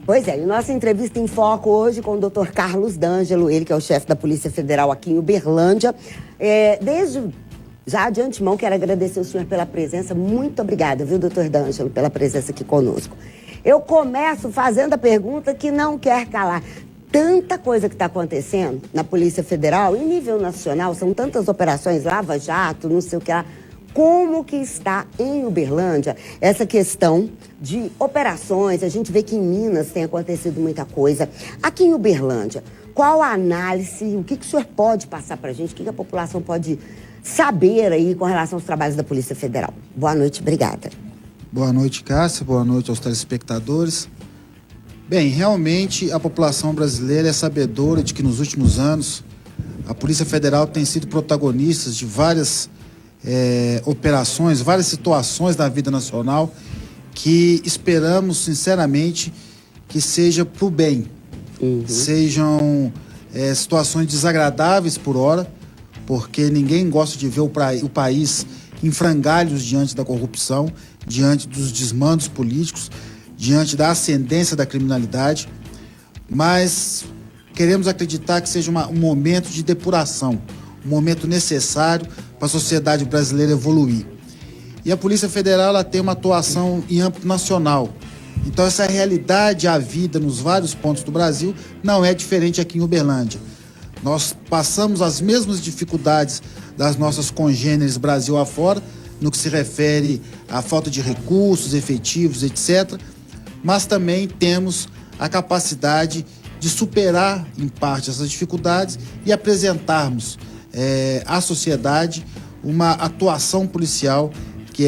Pois é, e nossa entrevista em foco hoje com o Dr. Carlos D'Angelo, ele que é o chefe da Polícia Federal aqui em Uberlândia. Já de antemão, quero agradecer o senhor pela presença. Muito obrigada, viu, Dr. D'Angelo, pela presença aqui conosco. Eu começo fazendo a pergunta que não quer calar. Tanta coisa que está acontecendo na Polícia Federal, em nível nacional, são tantas operações, Lava Jato, não sei o que lá. Como que está em Uberlândia essa questão de operações? A gente vê que em Minas tem acontecido muita coisa. Aqui em Uberlândia, qual a análise, o que o senhor pode passar para a gente, o que a população pode saber aí com relação aos trabalhos da Polícia Federal? Boa noite, obrigada. Boa noite, Cássia, boa noite aos telespectadores. Bem, realmente a população brasileira é sabedora de que nos últimos anos a Polícia Federal tem sido protagonista de várias operações, várias situações da vida nacional que esperamos sinceramente que seja para o bem. Sejam situações desagradáveis por hora, porque ninguém gosta de ver o país em frangalhos diante da corrupção, diante dos desmandos políticos, diante da ascendência da criminalidade, mas queremos acreditar que seja um momento de depuração, um momento necessário para a sociedade brasileira evoluir. E a Polícia Federal ela tem uma atuação em âmbito nacional. Então essa realidade, a vida nos vários pontos do Brasil, não é diferente aqui em Uberlândia. Nós passamos as mesmas dificuldades das nossas congêneres Brasil afora, no que se refere à falta de recursos, efetivos, etc. Mas também temos a capacidade de superar, em parte, essas dificuldades e apresentarmos à sociedade uma atuação policial que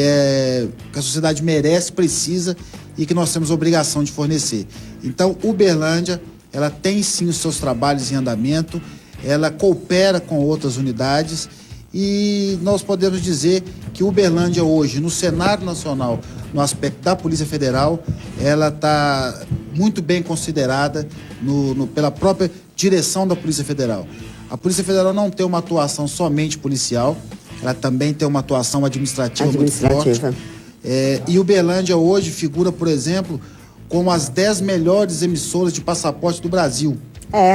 a sociedade merece, precisa e que nós temos obrigação de fornecer. Então, Uberlândia, ela tem sim os seus trabalhos em andamento, ela coopera com outras unidades e nós podemos dizer que Uberlândia hoje, no cenário nacional, no aspecto da Polícia Federal, ela está muito bem considerada pela própria direção da Polícia Federal. A Polícia Federal não tem uma atuação somente policial, ela também tem uma atuação administrativa. Muito forte. E Uberlândia hoje figura, por exemplo, como as 10 melhores emissoras de passaporte do Brasil.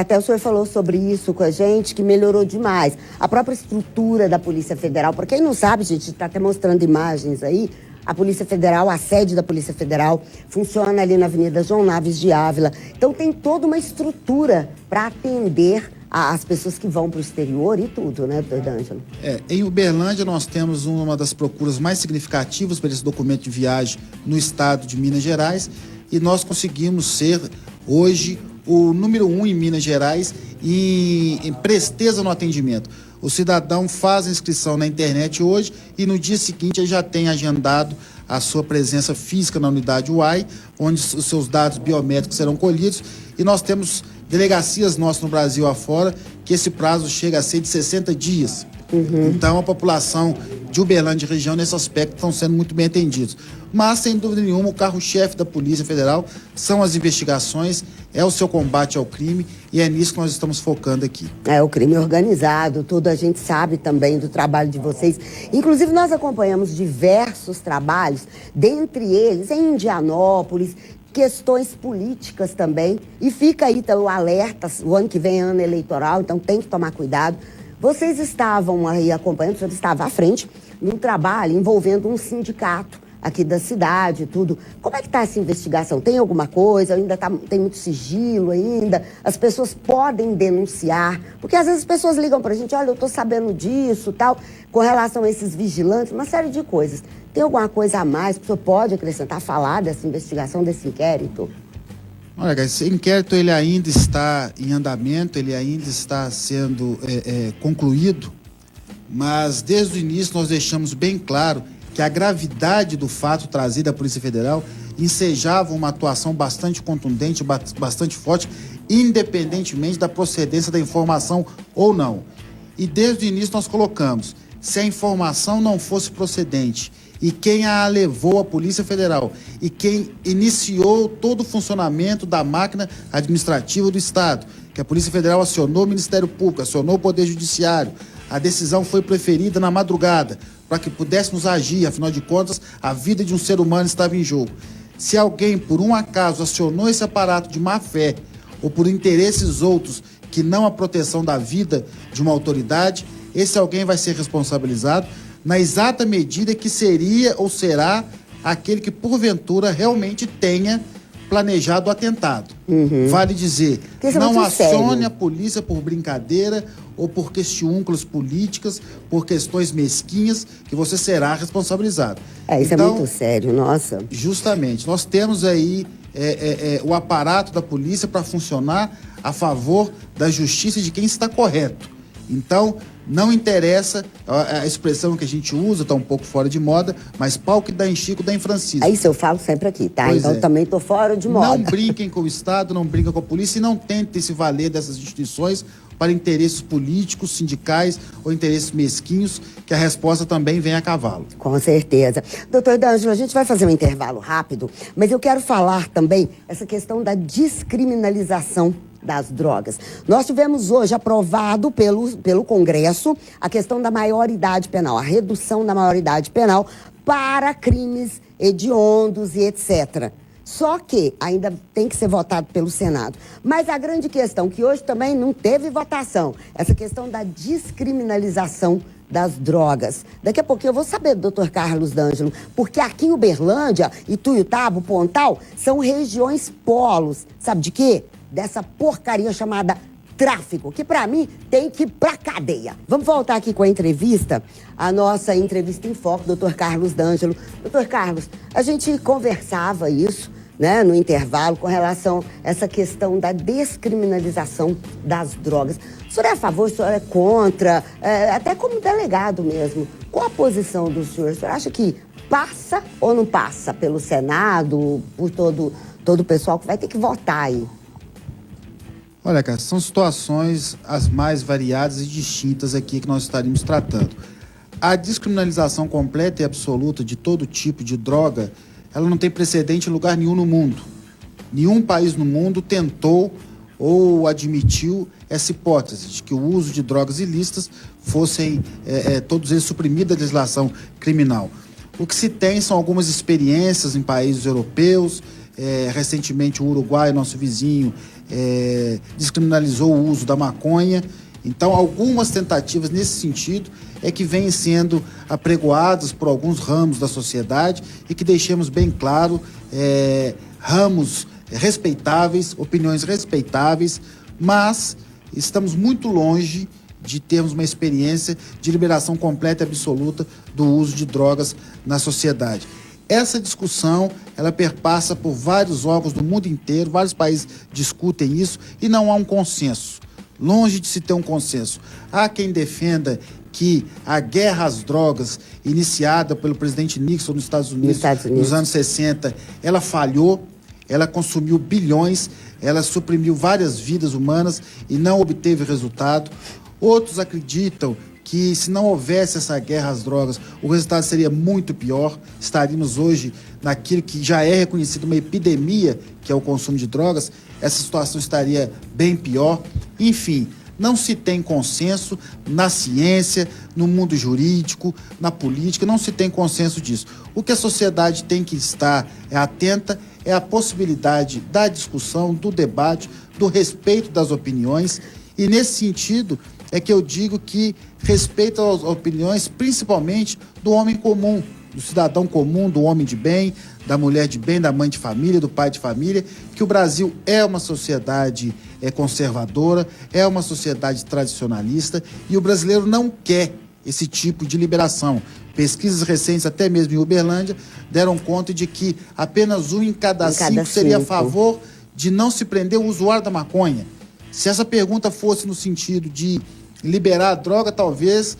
Até o senhor falou sobre isso com a gente, que melhorou demais. A própria estrutura da Polícia Federal, para quem não sabe, gente, está até mostrando imagens aí, a Polícia Federal, a sede da Polícia Federal, funciona ali na Avenida João Naves de Ávila. Então tem toda uma estrutura para atender as pessoas que vão para o exterior e tudo, né, doutor D'Angelo? Em Uberlândia nós temos uma das procuras mais significativas para esse documento de viagem no estado de Minas Gerais e nós conseguimos ser hoje o número 1 em Minas Gerais em presteza no atendimento. O cidadão faz a inscrição na internet hoje e no dia seguinte ele já tem agendado a sua presença física na unidade UAI, onde os seus dados biométricos serão colhidos e nós temos delegacias nossas no Brasil afora que esse prazo chega a ser de 60 dias. Então a população de Uberlândia e região nesse aspecto estão sendo muito bem atendidos. Mas, sem dúvida nenhuma, o carro-chefe da Polícia Federal são as investigações, é o seu combate ao crime e é nisso que nós estamos focando aqui. O crime organizado, tudo a gente sabe também do trabalho de vocês. Inclusive, nós acompanhamos diversos trabalhos, dentre eles em Indianópolis, questões políticas também. E fica aí então, o alerta, o ano que vem é ano eleitoral, então tem que tomar cuidado. Vocês estavam aí acompanhando, o senhor estava à frente, num trabalho envolvendo um sindicato aqui da cidade e tudo. Como é que está essa investigação? Tem alguma coisa? Ainda tem muito sigilo ainda? As pessoas podem denunciar? Porque às vezes as pessoas ligam para a gente, olha, eu estou sabendo disso, tal, com relação a esses vigilantes, uma série de coisas. Tem alguma coisa a mais que o senhor pode acrescentar, falar dessa investigação, desse inquérito? Olha, esse inquérito ele ainda está em andamento, ele ainda está sendo concluído, mas desde o início nós deixamos bem claro que a gravidade do fato trazido à Polícia Federal ensejava uma atuação bastante contundente, bastante forte, independentemente da procedência da informação ou não. E desde o início nós colocamos, se a informação não fosse procedente e quem a levou à Polícia Federal e quem iniciou todo o funcionamento da máquina administrativa do Estado, que a Polícia Federal acionou o Ministério Público, acionou o Poder Judiciário, a decisão foi preferida na madrugada para que pudéssemos agir, afinal de contas, a vida de um ser humano estava em jogo. Se alguém, por um acaso, acionou esse aparato de má fé ou por interesses outros que não a proteção da vida de uma autoridade, esse alguém vai ser responsabilizado na exata medida que seria ou será aquele que, porventura, realmente tenha planejado o atentado. Vale dizer, não acione a polícia por brincadeira ou por questiúnculos políticas, por questões mesquinhas, que você será responsabilizado. Isso então, é muito sério, nossa. Justamente, nós temos aí o aparato da polícia para funcionar a favor da justiça de quem está correto. Então, não interessa a expressão que a gente usa, está um pouco fora de moda, mas pau que dá em Chico, dá em Francisco. Isso eu falo sempre aqui, tá? Pois então também estou fora de moda. Não brinquem com o Estado, não brinquem com a polícia e não tentem se valer dessas instituições para interesses políticos, sindicais ou interesses mesquinhos, que a resposta também vem a cavalo. Com certeza. Doutor D'Angelo, a gente vai fazer um intervalo rápido, mas eu quero falar também essa questão da descriminalização das drogas. Nós tivemos hoje aprovado pelo Congresso a questão da maioridade penal, a redução da maioridade penal para crimes hediondos e etc. Só que ainda tem que ser votado pelo Senado. Mas a grande questão, que hoje também não teve votação, essa questão da descriminalização das drogas. Daqui a pouquinho eu vou saber do Dr. Carlos D'Angelo, porque aqui em Uberlândia, Ituiutaba, Pontal, são regiões polos. Sabe de quê? Dessa porcaria chamada tráfico, que pra mim tem que ir pra cadeia. Vamos voltar aqui com a entrevista, a nossa entrevista em foco, Dr. Carlos D'Angelo. Dr. Carlos, a gente conversava isso, né, no intervalo, com relação a essa questão da descriminalização das drogas. O senhor é a favor, o senhor é contra, até como delegado mesmo. Qual a posição do senhor? O senhor acha que passa ou não passa pelo Senado, por todo o pessoal que vai ter que votar aí? Olha, cara, são situações as mais variadas e distintas aqui que nós estaríamos tratando. A descriminalização completa e absoluta de todo tipo de droga, ela não tem precedente em lugar nenhum no mundo. Nenhum país no mundo tentou ou admitiu essa hipótese de que o uso de drogas ilícitas fossem, todos eles, suprimidos da legislação criminal. O que se tem são algumas experiências em países europeus. Recentemente o Uruguai, nosso vizinho, descriminalizou o uso da maconha. Então, algumas tentativas nesse sentido é que vêm sendo apregoadas por alguns ramos da sociedade e que deixemos bem claro, ramos respeitáveis, opiniões respeitáveis, mas estamos muito longe de termos uma experiência de liberação completa e absoluta do uso de drogas na sociedade. Essa discussão, ela perpassa por vários órgãos do mundo inteiro, vários países discutem isso e não há um consenso. Longe de se ter um consenso. Há quem defenda que a guerra às drogas, iniciada pelo presidente Nixon nos Estados Unidos nos anos 60, ela falhou, ela consumiu bilhões, ela suprimiu várias vidas humanas e não obteve resultado. Outros acreditam que se não houvesse essa guerra às drogas, o resultado seria muito pior. Estaríamos hoje naquilo que já é reconhecido uma epidemia, que é o consumo de drogas. Essa situação estaria bem pior. Enfim, não se tem consenso na ciência, no mundo jurídico, na política, não se tem consenso disso. O que a sociedade tem que estar atenta é a possibilidade da discussão, do debate, do respeito das opiniões. E nesse sentido é que eu digo que respeito às opiniões, principalmente do homem comum, do cidadão comum, do homem de bem, da mulher de bem, da mãe de família, do pai de família, que o Brasil é uma sociedade conservadora, é uma sociedade tradicionalista e o brasileiro não quer esse tipo de liberação. Pesquisas recentes, até mesmo em Uberlândia, deram conta de que apenas 1 em cada 5 seria a favor de não se prender o usuário da maconha. Se essa pergunta fosse no sentido de liberar a droga, talvez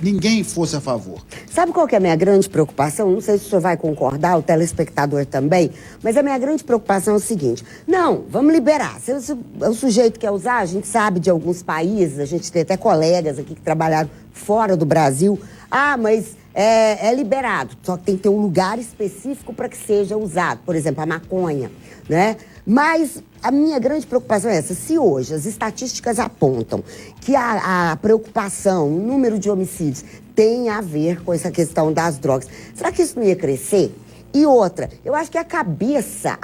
ninguém fosse a favor. Sabe qual que é a minha grande preocupação? Não sei se o senhor vai concordar, o telespectador também, mas a minha grande preocupação é o seguinte: não, vamos liberar. Se o sujeito quer usar, a gente sabe de alguns países, a gente tem até colegas aqui que trabalharam fora do Brasil. Ah, mas é liberado, só que tem que ter um lugar específico para que seja usado. Por exemplo, a maconha, né? Mas a minha grande preocupação é essa: se hoje as estatísticas apontam que a preocupação, o número de homicídios tem a ver com essa questão das drogas, será que isso não ia crescer? E outra, eu acho que a cabeça,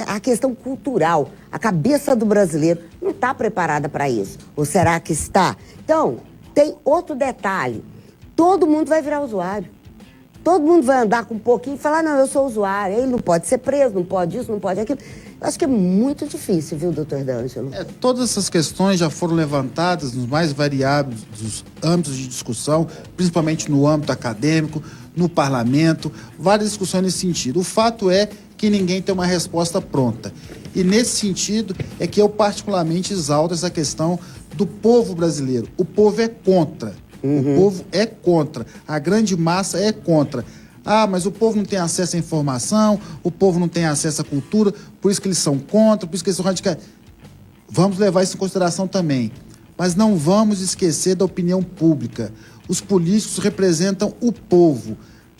a questão cultural, a cabeça do brasileiro não está preparada para isso. Ou será que está? Então, tem outro detalhe. Todo mundo vai virar usuário. Todo mundo vai andar com um pouquinho e falar, não, eu sou usuário. Ele não pode ser preso, não pode isso, não pode aquilo. Eu acho que é muito difícil, viu, doutor D'Angelo? Todas essas questões já foram levantadas nos mais variados dos âmbitos de discussão, principalmente no âmbito acadêmico, no parlamento, várias discussões nesse sentido. O fato é que ninguém tem uma resposta pronta. E nesse sentido é que eu particularmente exalto essa questão do povo brasileiro. O povo é contra. O povo é contra. A grande massa é contra. Ah, mas o povo não tem acesso à informação, o povo não tem acesso à cultura, por isso que eles são contra, por isso que eles são radicais. Vamos levar isso em consideração também. Mas não vamos esquecer da opinião pública. Os políticos representam o povo.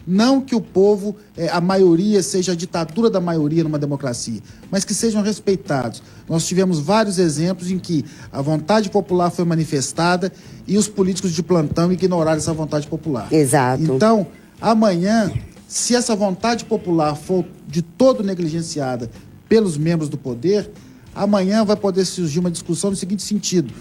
Não que o povo, a maioria, seja a ditadura da maioria numa democracia, mas que sejam respeitados. Nós tivemos vários exemplos em que a vontade popular foi manifestada e os políticos de plantão ignoraram essa vontade popular. Exato. Então, amanhã, se essa vontade popular for de todo negligenciada pelos membros do poder, amanhã vai poder surgir uma discussão no seguinte sentido.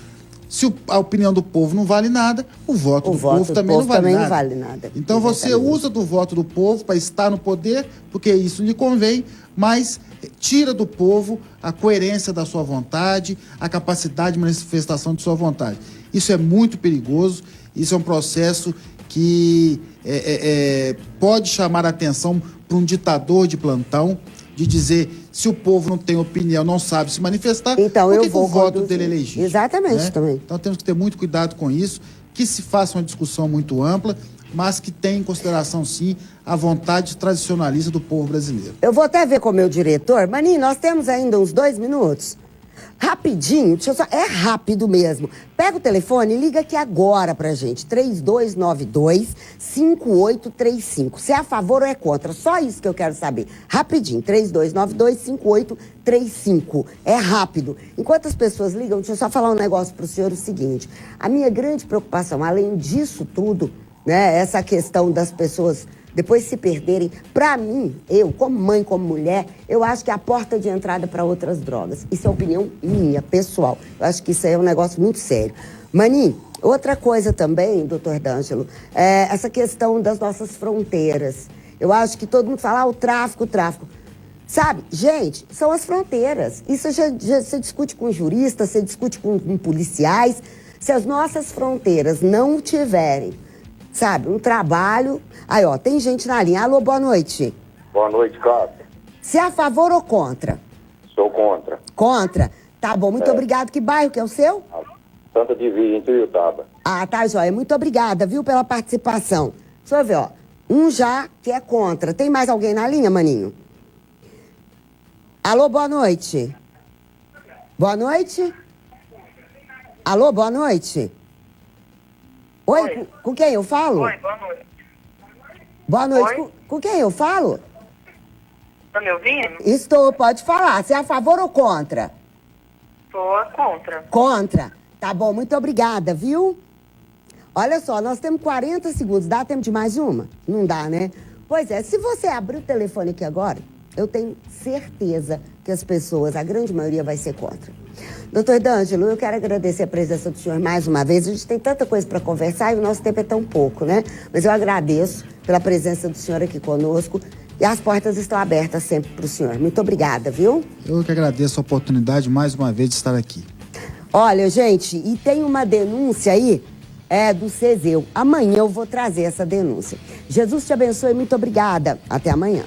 Se a opinião do povo não vale nada, o voto do povo também não vale nada. Então você usa do voto do povo para estar no poder, porque isso lhe convém, mas tira do povo a coerência da sua vontade, a capacidade de manifestação de sua vontade. Isso é muito perigoso, isso é um processo que pode chamar a atenção para um ditador de plantão, de dizer, se o povo não tem opinião, não sabe se manifestar, então, por que o voto dele é legítimo? Exatamente, né? também. Então temos que ter muito cuidado com isso, que se faça uma discussão muito ampla, mas que tenha em consideração, sim, a vontade tradicionalista do povo brasileiro. Eu vou até ver com o meu diretor. Maninho, nós temos ainda uns 2 minutos. Rapidinho, deixa eu só... É rápido mesmo. Pega o telefone e liga aqui agora pra gente. 3292-5835. Se é a favor ou é contra? Só isso que eu quero saber. Rapidinho, 3292-5835. É rápido. Enquanto as pessoas ligam, deixa eu só falar um negócio pro senhor, o seguinte. A minha grande preocupação, além disso tudo, né, essa questão das pessoas depois se perderem, pra mim, eu, como mãe, como mulher, eu acho que é a porta de entrada para outras drogas. Isso é opinião minha, pessoal. Eu acho que isso aí é um negócio muito sério. Maninho, outra coisa também, doutor D'Angelo, é essa questão das nossas fronteiras. Eu acho que todo mundo fala, o tráfico. Sabe, gente, são as fronteiras. Isso já você discute com juristas, você discute com policiais. Se as nossas fronteiras não tiverem, sabe, um trabalho... Aí, ó, tem gente na linha. Alô, boa noite. Boa noite, Cássio. Você é a favor ou contra? Sou contra. Contra? Tá bom, muito obrigado. Que bairro que é o seu? Santa Divina, em Tuiutaba. Ah, tá, joia. Muito obrigada, viu, pela participação. Deixa eu ver, ó. Um já que é contra. Tem mais alguém na linha, maninho? Alô, boa noite. Boa noite? Alô, boa noite. Oi, com quem eu falo? Oi, boa noite. Boa noite, com quem eu falo? Tá me ouvindo? Estou, pode falar. Você é a favor ou contra? Sou contra. Contra. Tá bom, muito obrigada, viu? Olha só, nós temos 40 segundos. Dá tempo de mais uma? Não dá, né? Pois é, se você abrir o telefone aqui agora, eu tenho certeza que as pessoas, a grande maioria, vai ser contra. Doutor D'Angelo, eu quero agradecer a presença do senhor mais uma vez. A gente tem tanta coisa para conversar e o nosso tempo é tão pouco, né? Mas eu agradeço pela presença do senhor aqui conosco e as portas estão abertas sempre para o senhor. Muito obrigada, viu? Eu que agradeço a oportunidade mais uma vez de estar aqui. Olha, gente, e tem uma denúncia aí do Ceseu. Amanhã eu vou trazer essa denúncia. Jesus te abençoe, muito obrigada. Até amanhã.